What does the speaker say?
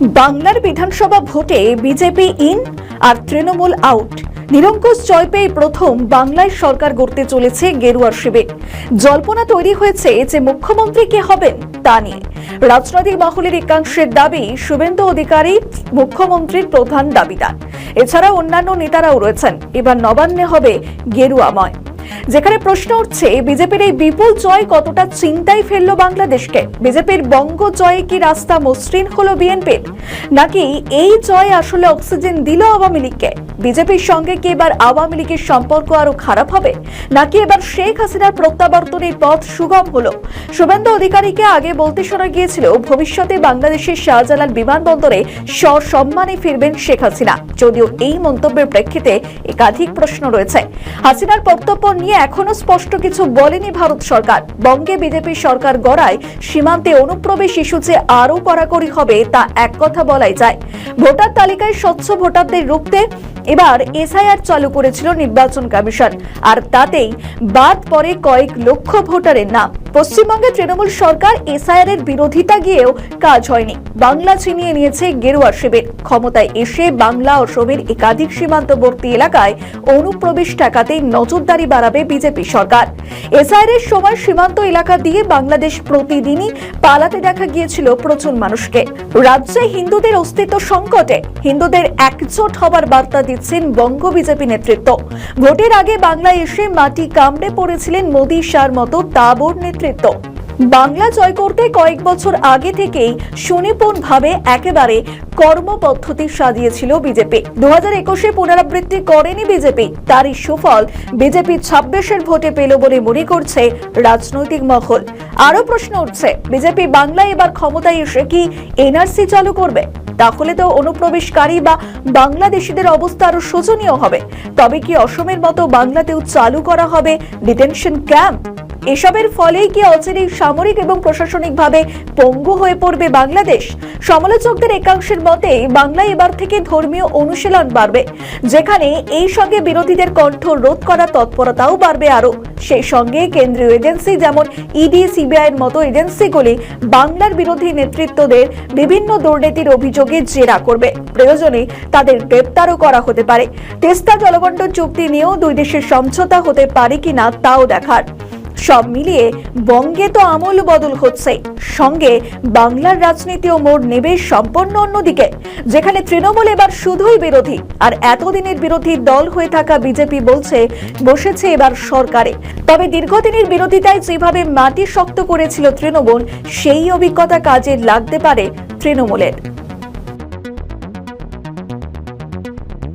বাংলার বিধানসভা ভোটে বিজেপি ইন আর তৃণমূল আউট। নিরঙ্কুশ জয় পেয়ে প্রথম বাংলায় সরকার গড়তে চলেছে গেরুয়া শিবির। জল্পনা তৈরি হয়েছে যে মুখ্যমন্ত্রী কে হবেন তা নিয়ে। রাজনৈতিক মহলের একাংশের দাবি শুভেন্দু অধিকারী মুখ্যমন্ত্রীর প্রধান দাবিদার। এছাড়া অন্যান্য নেতারাও রয়েছেন। এবার নবান্নে হবে গেরুয়াময়। যেখানে প্রশ্ন উঠছে, বিজেপির এই বিপুল জয় কতটা চিন্তায় ফেললো বাংলাদেশকে? বিজেপির বঙ্গ জয়ে কি রাস্তা মসৃণ হলো বিএনপির, নাকি এই জয় আসলে অক্সিজেন দিল আওয়ামী লীগকে? বিজেপির সঙ্গে কি এবার আওয়ামী লীগের সম্পর্ক আরো খারাপ হবে, নাকি এবার শেখ হাসিনার প্রত্যাবর্তনের পথ সুগম হলো? শুভেন্দু অধিকারীকে আগে বলতে শোনা গিয়েছিল ভবিষ্যতে বাংলাদেশের শাহজালাল বিমানবন্দরে সসম্মানে ফিরবেন শেখ হাসিনা। যদিও এই মন্তব্যের প্রেক্ষিতে একাধিক প্রশ্ন রয়েছে। হাসিনার বক্তব্য নিয়ে এখনো স্পষ্ট কিছু বলেনি ভারত সরকার। বঙ্গে বিজেপি সরকার গড়ায় সীমান্তে অনুপ্রবেশ ইস্যু যে আরো কড়াকড়ি হবে তা এক কথা বলাই যায়। ভোটার তালিকায় স্বচ্ছ ভোটারদের রুখতে এবার এসআইআর চালু করেছিল নির্বাচন কমিশন, আর তাতেই বাদ পড়ে কয়েক লক্ষ ভোটারের নাম। পশ্চিমবঙ্গে তৃণমূল সরকার এসআইআর এর বিরোধিতা গিয়েও কাজ হয়নি। বাংলা ছিনিয়ে নিয়েছে গেরুয়া শিবির। ক্ষমতায় এসে বাংলা অসমের একাধিক সীমান্তবর্তী এলাকায় অনুপ্রবেশ ঠেকাতে নজরদারি বাড়াবে বিজেপি সরকার। এসআইআর এর সময় সীমান্ত এলাকা দিয়ে বাংলাদেশ প্রতিদিনই পালাতে দেখা গিয়েছিল প্রচুর মানুষকে। রাজ্যে হিন্দুদের অস্তিত্ব সংকটে হিন্দুদের একজোট হবার বার্তা দিচ্ছেন বঙ্গ বিজেপি নেতৃত্ব। ভোটের আগে বাংলায় এসে মাটি কামড়ে পড়েছিলেন মোদী শাহর মতো তাবড় নেতৃত্ব। বাংলা জয় করতে কয়েক বছর আগে থেকেই সুনিপুণভাবে একেবারে কর্মপদ্ধতি সাজিয়েছিল বিজেপি। 2021-এ পুনরাবৃত্তি করেনি বিজেপি। তারই সুফল বিজেপি 26-এর ভোটে পেল বলে মনে করছে রাজনৈতিক মহল। আরো প্রশ্ন উঠছে, বিজেপি বাংলায় এবার ক্ষমতায় এসে কি এনআরসি চালু করবে? তাহলে তো অনুপ্রবেশকারী বা বাংলাদেশিদের অবস্থা আরো শোচনীয় হবে। তবে কি অসমের মতো বাংলাতেও চালু করা হবে ডিটেনশন ক্যাম্প? এসবের ফলেই কি অচিরেই সামরিক এবং প্রশাসনিকভাবে পঙ্গু হয়ে পড়বে বাংলাদেশ? সমালোচকদের একাংশের মতে বাংলায় এবার থেকে ধর্মীয় অনুশীলন বাড়বে, যেখানে এই সঙ্গে বিরোধীদের কণ্ঠ রোধ করার তৎপরতাও বাড়বে আরো। সেই সঙ্গে কেন্দ্রীয় এজেন্সি যেমন ইডি, সিবিআই এর মতো এজেন্সিগুলি বাংলার বিরোধী নেতৃত্বদের বিভিন্ন দুর্নীতির অভিযোগে জেরা করবে। প্রয়োজনে তাদের গ্রেপ্তারও করা হতে পারে। তিস্তা জলবন্টন চুক্তি নিয়েও দুই দেশের সমঝোতা হতে পারে কিনা তাও দেখার। সব মিলিয়ে বঙ্গে তো আমূল বদল হচ্ছে, সঙ্গে বাংলার রাজনীতিও মোড় নেবে সম্পূর্ণ অন্যদিকে, যেখানে তৃণমূল এবার শুধুই বিরোধী, আর এতদিনের বিরোধী দল হয়ে থাকা বিজেপি বলছে বসেছে এবার সরকারে। তবে দীর্ঘদিনের বিরোধিতায় যেভাবে মাটি শক্ত করেছিল তৃণমূল, সেই অভিজ্ঞতা কাজে লাগতে পারে তৃণমূলের।